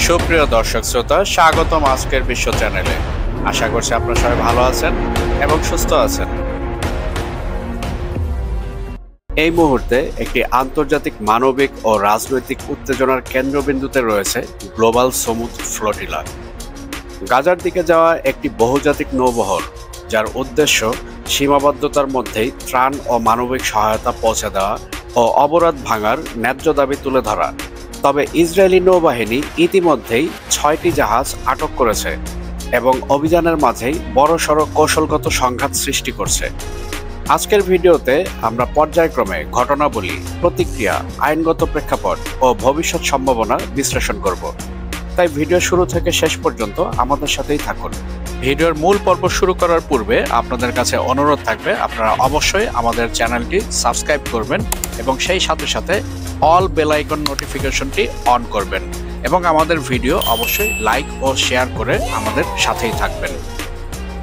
সুপ্রিয় দর্শক শ্রোতা, স্বাগতম আজকের বিশ্ব চ্যানেলে। আশা করছি আপনারা সবাই ভালো আছেন এবং সুস্থ আছেন। এই মুহূর্তে একটি আন্তর্জাতিক মানবিক ও রাজনৈতিক উত্তেজনার কেন্দ্রবিন্দুতে রয়েছে গ্লোবাল সমুদ ফ্লোটিলা। গাজার দিকে যাওয়া একটি বহুজাতিক নৌবহর, যার উদ্দেশ্য সীমাবদ্ধতার মধ্যেই ত্রাণ ও মানবিক সহায়তা পৌঁছে দেওয়া ও অবরোধ ভাঙার ন্যায্য দাবি তুলে ধরা। তবে ইসরায়েলি নৌবাহিনী ইতিমধ্যেই 6টি জাহাজ আটক করেছে এবং অভিযানের মাঝেই বড়সড় কৌশলগত সংঘাত সৃষ্টি করছে। আজকের ভিডিওতে আমরা পর্যায়ক্রমে ঘটনাবলী, প্রতিক্রিয়া, আইনগত প্রেক্ষাপট ও ভবিষ্যৎ সম্ভাবনা বিশ্লেষণ করব। তাই ভিডিও শুরু থেকে শেষ পর্যন্ত আমাদের সাথেই থাকুন। ভিডিওর মূল পর্ব শুরু করার পূর্বে আপনাদের কাছে অনুরোধ থাকবে, আপনারা অবশ্যই আমাদের চ্যানেলটি সাবস্ক্রাইব করবেন এবং সেই সাথে সাথে অল বেল আইকন নোটিফিকেশনটি অন করবেন এবং আমাদের ভিডিও অবশ্যই লাইক ও শেয়ার করে আমাদের সাথেই থাকবেন।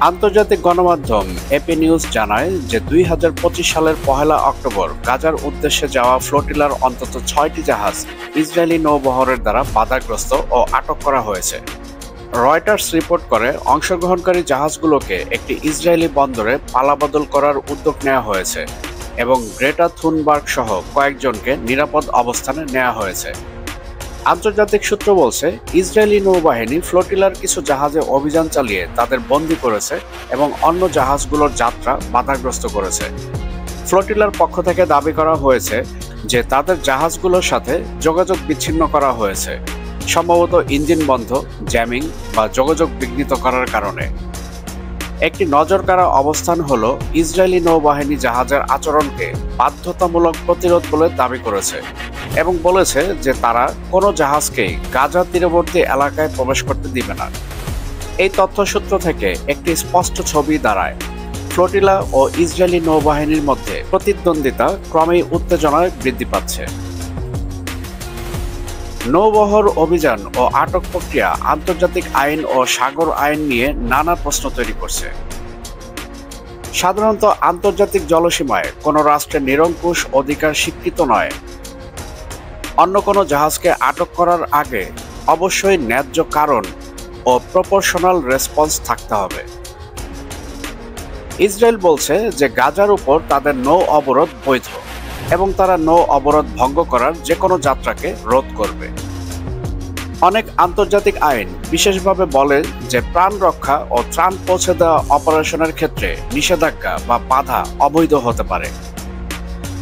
আন্তর্জাতিক গণমাধ্যম এপি নিউজ জানায় যে 2025 সালের 1 অক্টোবর গাজার উদ্দেশ্যে যাওয়া ফ্লোটিলার অন্তত 6টি জাহাজ ইসরায়েলি নৌবহরের দ্বারা বাধাগ্রস্ত ও আটক করা হয়েছে। রয়টার্স রিপোর্ট করে, অংশগ্রহণকারী জাহাজগুলোকে একটি ইসরায়েলি বন্দরে পালাবদল করার উদ্যোগ নেওয়া হয়েছে এবং গ্রেটা থুনবার্গ সহ কয়েকজনকে নিরাপদ অবস্থানে নেওয়া হয়েছে। আন্তর্জাতিক সূত্র বলছে, ইসরায়েলি নৌবাহিনী ফ্লোটিলার কিছু জাহাজে অভিযান চালিয়ে তাদের বন্দী করেছে এবং অন্য জাহাজগুলোর যাত্রা বাধাগ্রস্ত করেছে। ফ্লোটিলার পক্ষ থেকে দাবি করা হয়েছে যে তাদের জাহাজগুলোর সাথে যোগাযোগ বিচ্ছিন্ন করা হয়েছে, সম্ভবত ইঞ্জিন বন্ধ, জ্যামিং বা যোগাযোগ বিঘ্নিত করার কারণে। একটি নজরকাড়া অবস্থান হলো ইসরায়েলি নৌবাহিনী জাহাজের আচরণকে বাধ্যতামূলক প্রতিরোধ বলে দাবি করেছে এবং বলেছে যে তারা কোনো জাহাজকেই গাজা তীরবর্তী এলাকায় প্রবেশ করতে দিবে না। এই তথ্যসূত্র থেকে একটি স্পষ্ট ছবি দাঁড়ায়, ফ্লোটিলা ও ইসরায়েলি নৌবাহিনীর মধ্যে প্রতিদ্বন্দ্বিতা ক্রমেই উত্তেজনায় বৃদ্ধি পাচ্ছে। নৌবহর অভিযান ও আটক প্রক্রিয়া আন্তর্জাতিক আইন ও সাগর আইন নিয়ে নানা প্রশ্ন তৈরি করছে। সাধারণত আন্তর্জাতিক জলসীমায় কোনো রাষ্ট্রের নিরঙ্কুশ অধিকার স্বীকৃত নয়। অন্য কোনো জাহাজকে আটক করার আগে অবশ্যই ন্যায্য কারণ ও প্রপোর্শনাল রেসপন্স থাকতে হবে। ইসরায়েল বলছে যে গাজার উপর তাদের নৌ অবরোধ বৈধ এবং তারা নৌ অবরোধ ভঙ্গ করার যে কোনো যাত্রাকে রোধ করবে। অনেক আন্তর্জাতিক আইন বিশেষভাবে বলে যে প্রাণ রক্ষা ও ত্রাণ পৌঁছে দেওয়া অপারেশনের ক্ষেত্রে নিষেধাজ্ঞা বা বাধা অবৈধ হতে পারে।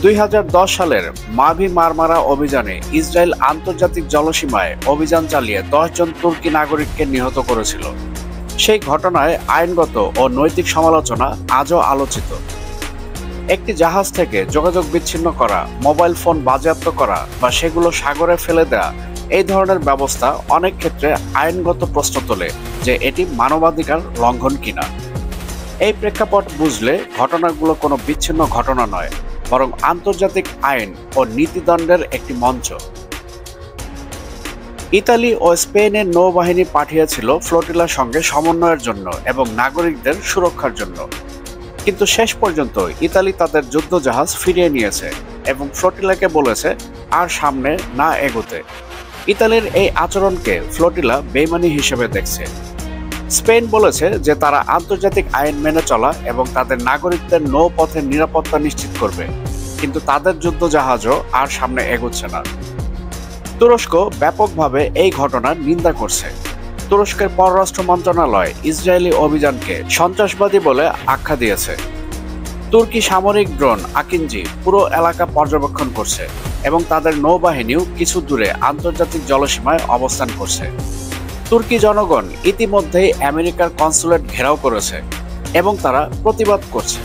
2010 সালের মাভি মারমারা অভিযানে ইসরায়েল আন্তর্জাতিক জলসীমায় অভিযান চালিয়ে 10 জন তুর্কি নাগরিককে নিহত করেছিল। সেই ঘটনায় আইনগত ও নৈতিক সমালোচনা আজও আলোচিত। একটি জাহাজ থেকে যোগাযোগ বিচ্ছিন্ন করা, মোবাইল ফোন বাজেয়াপ্ত করা বা সেগুলো সাগরে ফেলে দেওয়া, এই ধরনের ব্যবস্থা অনেক ক্ষেত্রে আইনগত প্রশ্ন তোলে যে এটি মানবাধিকার লঙ্ঘন কিনা। এই প্রেক্ষাপট বুঝলে ঘটনাগুলো কোনো বিচ্ছিন্ন ঘটনা নয়, বরং আন্তর্জাতিক আইন ও নীতিদণ্ডের একটি মঞ্চ। ইতালি ও স্পেনের নৌবাহিনী পাঠিয়েছিল ফ্লোটিলার সঙ্গে সমন্বয়ের জন্য এবং নাগরিকদের সুরক্ষার জন্য, কিন্তু শেষ পর্যন্ত ইতালি তাদের যুদ্ধজাহাজ ফিরিয়ে নিয়েছে এবং ফ্লোটিলাকে বলেছে আর সামনে না এগোতে। ইতালির এই আচরণকে ফ্লোটিলা বেইমানি হিসেবে দেখছে। স্পেন বলেছে যে তারা আন্তর্জাতিক আইন মেনে চলা এবং তাদের নাগরিকদের নৌপথের নিরাপত্তা নিশ্চিত করবে, কিন্তু তাদের যুদ্ধজাহাজও আর সামনে এগোচ্ছে না। তুরস্ক ব্যাপকভাবে এই ঘটনার নিন্দা করছে। তুরস্কের পররাষ্ট্র মন্ত্রণালয় ইসরায়েলি অভিযানকে সন্ত্রাসবাদী বলে আখ্যা দিয়েছে। তুর্কি সামরিক ড্রোন আকিঞ্জি পুরো এলাকা পর্যবেক্ষণ করছে এবং তাদের নৌবাহিনীও কিছু দূরে আন্তর্জাতিক জলসীমায় অবস্থান করছে। তুর্কি জনগণ ইতিমধ্যেই আমেরিকার কনসুলেট ঘেরাও করেছে এবং তারা প্রতিবাদ করছে।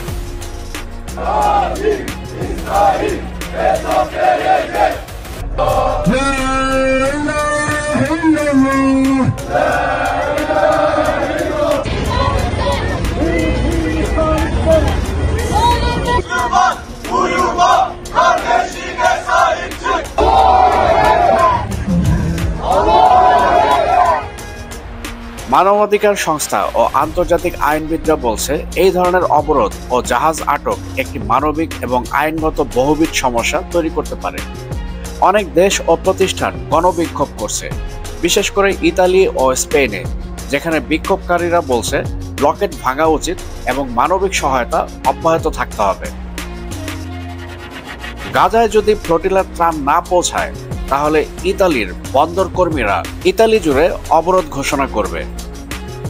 মানবাধিকার সংস্থা ও আন্তর্জাতিক আইনবিদরা বলছে, এই ধরনের অবরোধ ও জাহাজ আটক একটি মানবিক এবং আইনগত বহুবিধ সমস্যা তৈরি করতে পারে। অনেক দেশ ও প্রতিষ্ঠান গণবিক্ষোভ করছে। বিশেষ করে ইতালি ও স্পেনে, যেখানে বিক্ষোভকারীরা বলছে ব্লকেড ভাঙা উচিত এবং মানবিক সহায়তা অব্যাহত থাকতে হবে। গাজায় যদি ফ্লোটিলার ত্রাণ না পৌঁছায় তাহলে ইতালির বন্দর কর্মীরা ইতালি জুড়ে অবরোধ ঘোষণা করবে।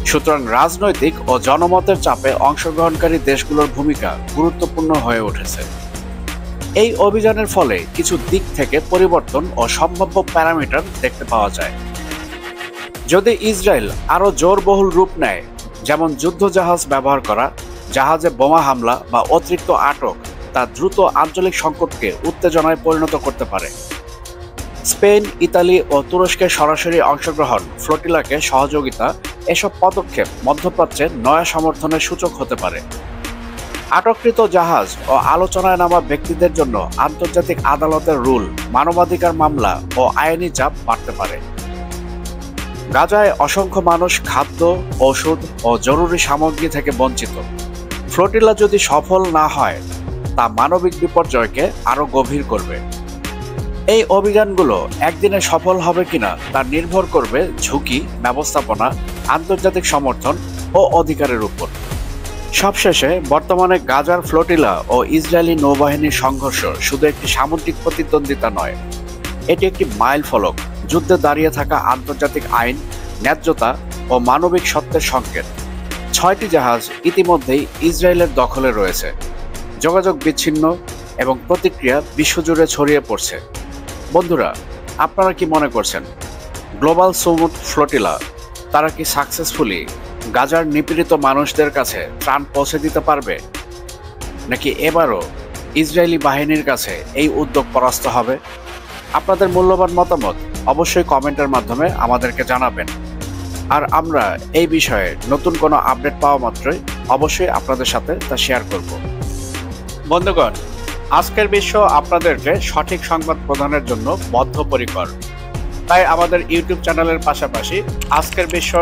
সুতরাং রাজনৈতিক ও জনমতের চাপে অংশগ্রহণকারী দেশগুলোর ভূমিকা গুরুত্বপূর্ণ হয়ে উঠেছে। এই অভিযানের ফলে কিছু দিক থেকে পরিবর্তন ও সম্ভাব্য প্যারামিটার দেখতে পাওয়া যায়। যদি ইসরায়েল আরও জোরবহুল রূপ নেয়, যেমন যুদ্ধজাহাজ ব্যবহার করা, জাহাজে বোমা হামলা বা অতিরিক্ত আটক, তা দ্রুত আঞ্চলিক সংকটকে উত্তেজনায় পরিণত করতে পারে। স্পেন, ইতালি ও তুরস্কের সরাসরি অংশগ্রহণ, ফ্লোটিলাকে সহযোগিতা, এসব পদক্ষেপ মধ্যপ্রাচ্যে নয়া সমর্থনের সূচক হতে পারে। আটককৃত জাহাজ ও আলোচনায় নামা ব্যক্তিদের জন্য আন্তর্জাতিক আদালতের রুল, মানবাধিকার মামলা ও আইনি চাপ বাড়তে পারে। গাজায় অসংখ্য মানুষ খাদ্য, ওষুধ ও জরুরি সামগ্রী থেকে বঞ্চিত। ফ্লোটিলা যদি সফল না হয়, তা মানবিক বিপর্যয়কে আরও গভীর করবে। এই অভিযানগুলো একদিনে সফল হবে কিনা তা নির্ভর করবে ঝুঁকি, ব্যবস্থাপনা, আন্তর্জাতিক সমর্থন ও অধিকারের উপর। সবশেষে বর্তমানে গাজার ফ্লোটিলা ও ইসরায়েলি নৌবাহিনীর সংঘর্ষ শুধু একটি সামুদ্রিক প্রতিদ্বন্দ্বিতা নয়, এটি একটি মাইল ফলক, যুদ্ধে দাঁড়িয়ে থাকা আন্তর্জাতিক আইন, ন্যায্যতা ও মানবিক সত্যের সংকেত। 6টি জাহাজ ইতিমধ্যেই ইসরায়েলের দখলে রয়েছে। যোগাযোগ বিচ্ছিন্ন এবং প্রতিক্রিয়া বিশ্বজুড়ে ছড়িয়ে পড়ছে। বন্ধুরা, আপনারা কি মনে করছেন, গ্লোবাল সমুদ্র ফ্লোটিলা তারা কি সাকসেসফুলি গাজার নিপীড়িত মানুষদের কাছে ত্রাণ পৌঁছে দিতে পারবে, নাকি এবারও ইসরায়েলি বাহিনীর কাছে এই উদ্যোগ পরাস্ত হবে? আপনাদের মূল্যবান মতামত অবশ্যই কমেন্টের মাধ্যমে আমাদেরকে জানাবেন। আর আমরা এই বিষয়ে নতুন কোনো আপডেট পাওয়া মাত্রই অবশ্যই আপনাদের সাথে তা শেয়ার করব। বন্ধুগণ, আজকের বিশ্ব আপনাদেরকে সঠিক সংবাদ প্রদানের জন্য বদ্ধপরিকর। তাই আমাদের ইউটিউব চ্যানেলের পাশাপাশি আজকের বিশ্ব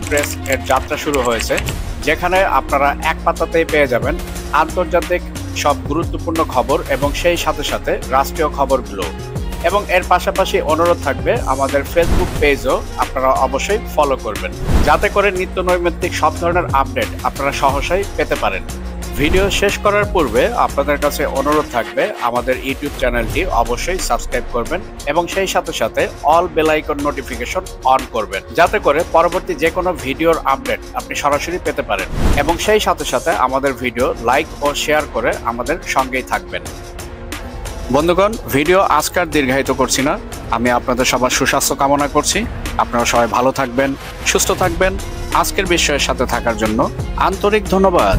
.প্রেস এর যাত্রা শুরু হয়েছে, যেখানে আপনারা এক পাতাতেই পেয়ে যাবেন আন্তর্জাতিক সব গুরুত্বপূর্ণ খবর এবং সেই সাথে সাথে রাষ্ট্রীয় খবরগুলো। এবং এর পাশাপাশি অনুরোধ থাকবে আমাদের ফেসবুক পেজও আপনারা অবশ্যই ফলো করবেন, যাতে করে নিত্য নৈমিত্তিক সব ধরনের আপডেট আপনারা সহসাই পেতে পারেন। ভিডিও শেষ করার পূর্বে আপনাদের কাছে অনুরোধ থাকবে আমাদের ইউটিউব চ্যানেলটি অবশ্যই সাবস্ক্রাইব করবেন এবং সেই সাথে সাথে all bell icon notification on করবেন, যাতে করে পরবর্তী যে কোনো ভিডিওর আপডেট আপনি সরাসরি পেতে পারেন। এবং সেই সাথে সাথে আমাদের ভিডিও লাইক ও শেয়ার করে আমাদের সঙ্গেই থাকবেন। বন্ধুগণ, ভিডিও আজকার দীর্ঘায়িত করছি না, আমি আপনাদের সবার সুস্বাস্থ্য কামনা করছি। আপনারা সবাই ভালো থাকবেন, সুস্থ থাকবেন। আজকের বিষয়ের সাথে থাকার জন্য আন্তরিক ধন্যবাদ।